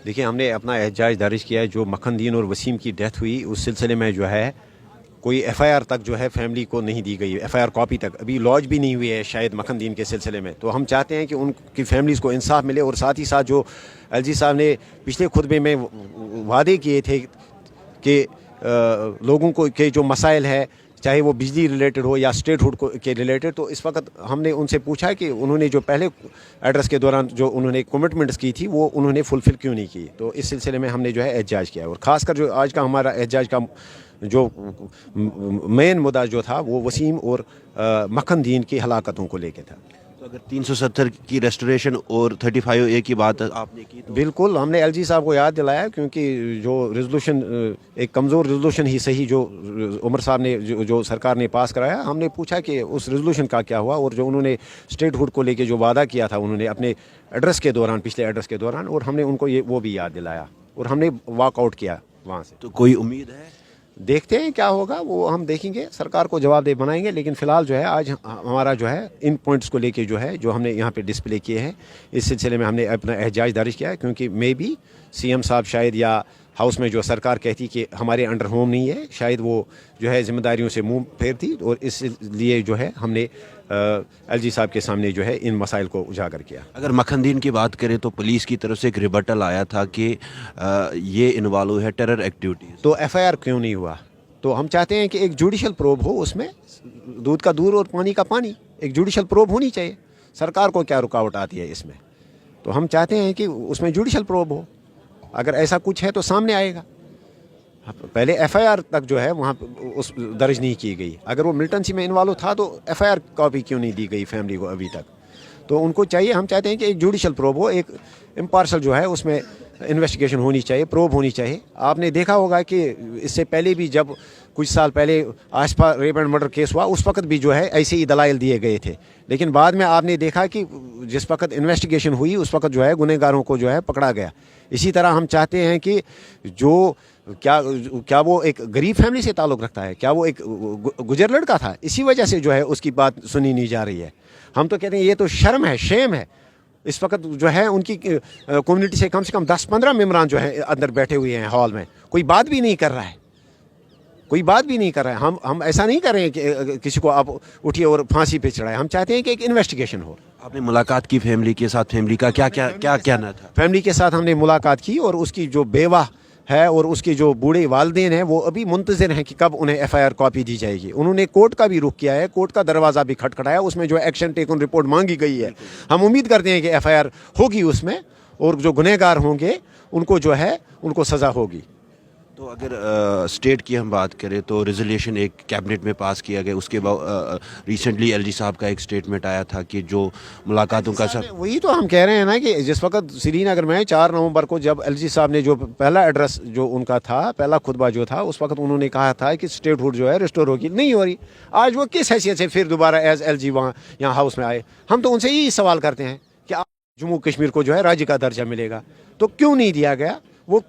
देखिए, हमने अपना एहतजाज दर्ज किया है। जो मखनदीन और वसीम की डेथ हुई उस सिलसिले में जो है कोई एफआईआर तक जो है फैमिली को नहीं दी गई, एफआईआर कॉपी तक अभी लॉन्च भी नहीं हुई है शायद मखनदीन के सिलसिले में। तो हम चाहते हैं कि उनकी फैमिलीज़ को इंसाफ मिले, और साथ ही साथ जो एलजी साहब ने पिछले खुतबे में वादे किए थे कि लोगों को के जो मसाइल है, चाहे वो बिजली रिलेटेड हो या स्टेटहुड के रिलेटेड, तो इस वक्त हमने उनसे पूछा कि उन्होंने जो पहले एड्रेस के दौरान जो उन्होंने कमिटमेंट्स की थी वो उन्होंने फुलफिल क्यों नहीं की। तो इस सिलसिले में हमने जो है एहतजाज किया है। और ख़ासकर जो आज का हमारा एहतजाज का जो मेन मुद्दा जो था वो वसीम और मखनदीन की हलाकतों को लेके था। तो अगर 370 की रेस्टोरेशन और 35A की बात आपने की तो बिल्कुल हमने एलजी साहब को याद दिलाया, क्योंकि जो रेजोल्यूशन एक कमज़ोर रेजोल्यूशन ही सही जो उमर साहब ने जो सरकार ने पास कराया, हमने पूछा कि उस रेजोल्यूशन का क्या हुआ, और जो उन्होंने स्टेटहुड को लेके जो वादा किया था उन्होंने अपने एड्रेस के दौरान, पिछले एड्रेस के दौरान, और हमने उनको ये वो भी याद दिलाया और हमने वॉकआउट किया वहाँ से। तो कोई उम्मीद है? देखते हैं क्या होगा, वो हम देखेंगे, सरकार को जवाबदेह बनाएंगे। लेकिन फ़िलहाल जो है आज हमारा जो है इन पॉइंट्स को लेके जो है जो हमने यहाँ पे डिस्प्ले किए हैं, इस सिलसिले में हमने अपना एहतजाज दर्ज किया है। क्योंकि मे बी सीएम साहब शायद या हाउस में जो सरकार कहती कि हमारे अंडर होम नहीं है, शायद वो जो है जिम्मेदारियों से मुंह फेरती, और इसलिए जो है हमने एलजी साहब के सामने जो है इन मसाइल को उजागर किया। अगर मखनदीन की बात करें तो पुलिस की तरफ से एक रिबटल आया था कि ये इन्वॉल्व है टेरर एक्टिविटीज़। तो एफआईआर क्यों नहीं हुआ? तो हम चाहते हैं कि एक जुडिशल प्रोब हो, उसमें दूध का दूध और पानी का पानी, एक जुडिशल प्रोब होनी चाहिए। सरकार को क्या रुकावट आती है इसमें? तो हम चाहते हैं कि उसमें जुडिशल प्रोब हो। अगर ऐसा कुछ है तो सामने आएगा। पहले एफआईआर तक जो है वहाँ उस दर्ज नहीं की गई। अगर वो मिलिटेंसी में इन्वॉल्व था तो एफआईआर कॉपी क्यों नहीं दी गई फैमिली को अभी तक? तो उनको चाहिए, हम चाहते हैं कि एक जुडिशल प्रोब हो, एक इम्पार्शल जो है उसमें इन्वेस्टिगेशन होनी चाहिए, प्रोब होनी चाहिए। आपने देखा होगा कि इससे पहले भी जब कुछ साल पहले आसपा रेप एंड मर्डर केस हुआ, उस वक्त भी जो है ऐसे ही दलाइल दिए गए थे। लेकिन बाद में आपने देखा कि जिस वक्त इन्वेस्टिगेशन हुई उस वक्त जो है गुनहगारों को जो है पकड़ा गया। इसी तरह हम चाहते हैं कि जो क्या वो एक गरीब फैमिली से ताल्लुक़ रखता है, क्या वो एक गुजर लड़का था, इसी वजह से जो है उसकी बात सुनी नहीं जा रही है। हम तो कहते हैं ये तो शर्म है, शेम है। इस वक्त जो है उनकी कम्युनिटी से कम 10-15 मेम्बरान जो है अंदर बैठे हुए हैं हॉल में, कोई बात भी नहीं कर रहा है, कोई बात भी नहीं कर रहा है। हम ऐसा नहीं कर रहे हैं कि किसी को आप उठिए और फांसी पे चढ़ाए। हम चाहते हैं कि एक इन्वेस्टिगेशन हो। आपने मुलाकात की फैमिली के साथ? फैमिली का क्या कहना था? फैमिली के साथ हमने मुलाकात की, और उसकी जो बेवा है और उसके जो बूढ़े वालिदैन हैं वो अभी मुंतज़िर हैं कि कब उन्हें एफआईआर कॉपी दी जाएगी। उन्होंने कोर्ट का भी रुख किया है, कोर्ट का दरवाज़ा भी खटखटाया, उसमें जो एक्शन टेकन रिपोर्ट मांगी गई है। हम उम्मीद करते हैं कि एफआईआर होगी उसमें, और जो गुनहगार होंगे उनको जो है उनको सज़ा होगी। तो अगर स्टेट की हम बात करें तो रेजोल्यूशन एक कैबिनेट में पास किया गया, उसके बाद रिसेंटली एलजी साहब का एक स्टेटमेंट आया था कि जो मुलाकातों का सब, वही तो हम कह रहे हैं ना कि जिस वक्त श्रीनगर में 4 नवंबर को जब एलजी साहब ने जो पहला एड्रेस जो उनका था, पहला खुतबा जो था, उस वक्त उन्होंने कहा था कि स्टेटहुड जो है रिस्टोर होगी, नहीं हो रही। आज वो किस हैसियत से फिर दोबारा एज एलजी वहाँ यहाँ हाउस में आए? हम तो उनसे यही सवाल करते हैं कि जम्मू कश्मीर को जो है राज्य का दर्जा मिलेगा, तो क्यों नहीं दिया गया? वो